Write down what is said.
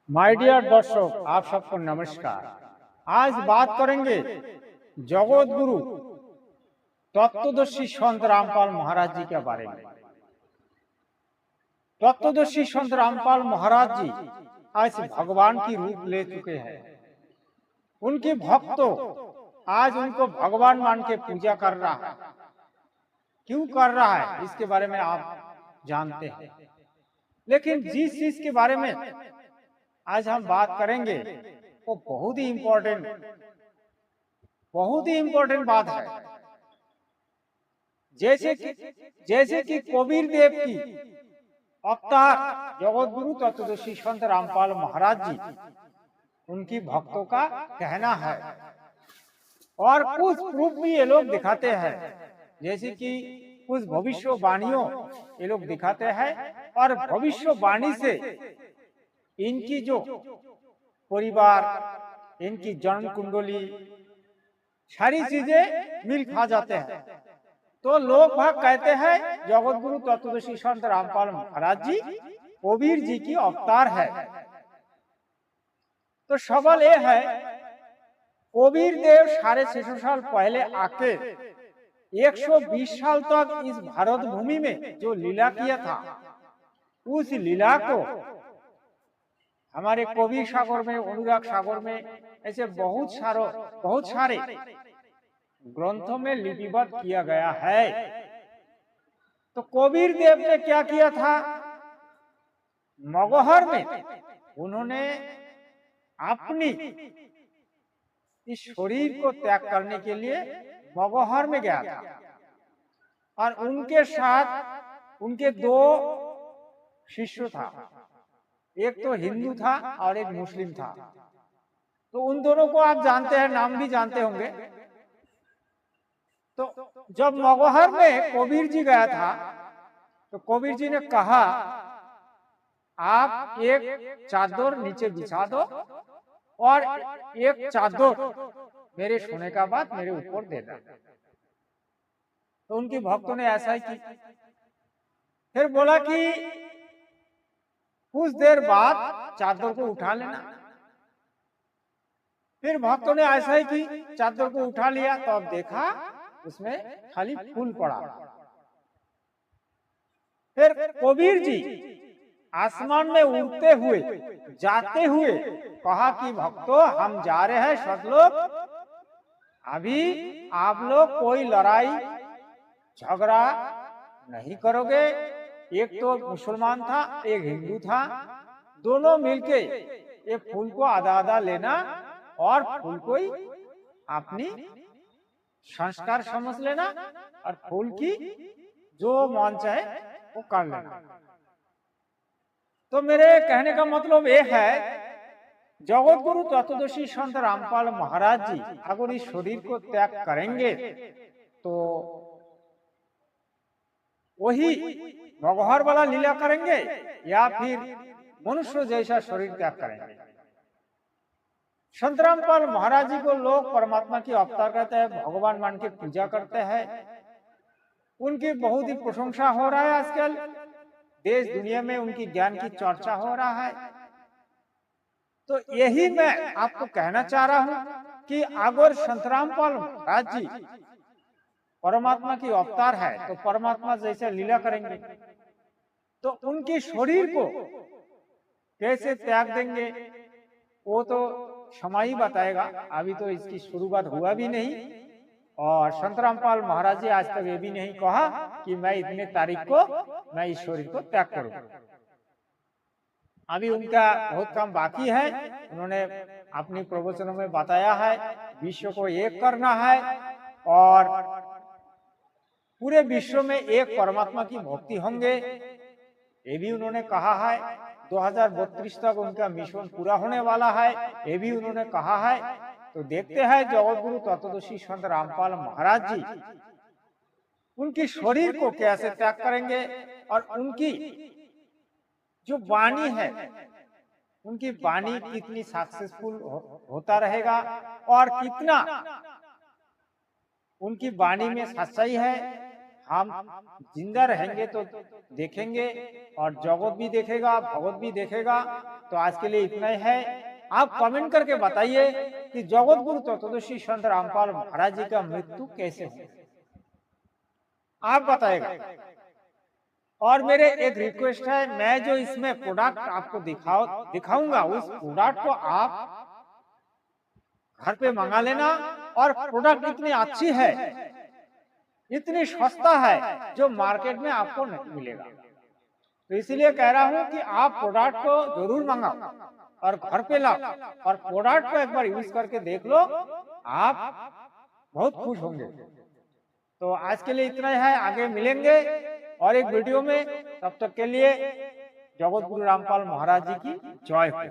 My dear दर्शक, आप सबको नमस्कार। आज बात करेंगे जगत गुरु तत्वदर्शी संत रामपाल महाराज जी के बारे में। तत्वदर्शी संत रामपाल महाराज जी आज भगवान की रूप ले चुके हैं। उनके भक्तों आज उनको भगवान मान के पूजा कर रहा है। क्यों कर रहा है इसके बारे में आप जानते हैं, लेकिन जिस चीज के बारे में आज हम बात करेंगे वो बहुत ही इम्पोर्टेंट बात है। जैसे कि कबीर देव की अवतार जगत गुरु तत्वदर्शी संत रामपाल महाराज जी, उनकी भक्तों का कहना है और कुछ प्रूफ भी ये लोग दिखाते हैं। जैसे कि कुछ भविष्यवाणियों ये लोग दिखाते हैं और भविष्यवाणी से इनकी जो परिवार, इनकी जन्म कुंडली, सारी चीजें मिल खा जाते हैं। तो लोग भाग कहते हैं जगत गुरु तत्वदर्शी संत रामपाल महाराज जी कबीर जी की अवतार है। तो सवाल ये है, कबीर देव 650 साल पहले आके 120 साल तक इस भारत भूमि में जो लीला किया था, उस लीला को हमारे कबीर सागर में, अनुराग सागर में, ऐसे बहुत सारे ग्रंथों में लिपिबद्ध किया गया है। तो कबीर देव ने क्या किया था? मगहर में उन्होंने अपनी इस शरीर को त्याग करने के लिए मगहर में गया था और उनके साथ उनके 2 शिष्य था, एक तो हिंदू था और एक मुस्लिम था। तो उन दोनों को आप जानते हैं, नाम भी जानते होंगे। तो जब मगहर में कबीर जी गया था तो कबीर जी ने कहा, आप एक चादर नीचे बिछा दो और एक चादर मेरे सोने का बाद मेरे ऊपर दे दो। तो उनके भक्तों ने ऐसा ही की। फिर बोला कि कुछ देर बाद चादर को उठा लेना। फिर भक्तों ने ऐसा ही की, चादर को उठा लिया तो अब देखा उसमें खाली फूल पड़ा। फिर कबीर जी आसमान में उड़ते हुए जाते हुए कहा कि भक्तों, हम जा रहे हैं सतलोक, अभी आप लोग कोई लड़ाई झगड़ा नहीं करोगे। एक तो मुसलमान था, एक हिंदू था, दोनों मिलके ये फूल को आधा आधा लेना और फूल को ही अपनी संस्कार समझ लेना और फूल की जो मन चाहे वो कर लेना। तो मेरे कहने का मतलब ये है, जगत गुरु तत्वदर्शी संत रामपाल महाराज जी अगर इस शरीर को त्याग करेंगे तो वही मगहर वाला लीला करेंगे या फिर मनुष्य जैसा शरीर त्याग करेंगे। संत रामपाल महाराज जी को लोग परमात्मा की अवतार कहते हैं, भगवान मान के पूजा करते हैं। उनकी बहुत ही प्रशंसा हो रहा है आजकल, देश दुनिया में उनकी ज्ञान की चर्चा हो रहा है। तो यही मैं आपको कहना चाह रहा हूं कि अगर संत रामपाल महाराज जी परमात्मा की अवतार है तो परमात्मा जैसे लीला करेंगे, तो उनके शरीर को कैसे त्याग देंगे वो तो समय ही बताएगा। अभी तो इसकी शुरुआत हुआ भी नहीं और संत रामपाल महाराज जी आज तक ये भी नहीं कहा कि मैं इतने तारीख को मैं इस शरीर को त्याग करूंगा। अभी उनका बहुत काम बाकी है। उन्होंने अपनी प्रवचनों में बताया है विश्व को एक करना है और पूरे विश्व में एक परमात्मा की भक्ति होंगे, ये भी उन्होंने कहा है। 2032 तक उनका मिशन पूरा होने वाला है, ये भी उन्होंने कहा है। तो देखते हैं जगत गुरु तत्वदर्शी संत रामपाल महाराज जी उनकी शरीर को कैसे त्याग करेंगे और उनकी जो वाणी है, उनकी वाणी कितनी सक्सेसफुल होता रहेगा और कितना उनकी वाणी में सच्चाई है, हम जिंदा रहेंगे तो देखेंगे, और जगत भी देखेगा, भगवत भी देखेगा। तो आज के लिए इतना ही है। आप कमेंट करके बताइए कि जगत गुरु तत्वदर्शी संत रामपाल महाराज जी का मृत्यु कैसे हुआ, आप बताएगा। और मेरे एक रिक्वेस्ट है, मैं जो इसमें प्रोडक्ट आपको दिखाऊंगा, उस प्रोडक्ट को आप घर पे मंगा लेना। और प्रोडक्ट इतनी अच्छी है, इतनी सस्ता है, जो मार्केट में आपको नहीं मिलेगा। तो इसीलिए कह रहा हूं कि आप प्रोडक्ट को जरूर मंगाओ और घर पे लाओ, और प्रोडक्ट को एक बार यूज करके देख लो, आप बहुत खुश होंगे। तो आज के लिए इतना ही है, आगे मिलेंगे और एक वीडियो में। तब तक के लिए जगत गुरु रामपाल महाराज जी की जय हो।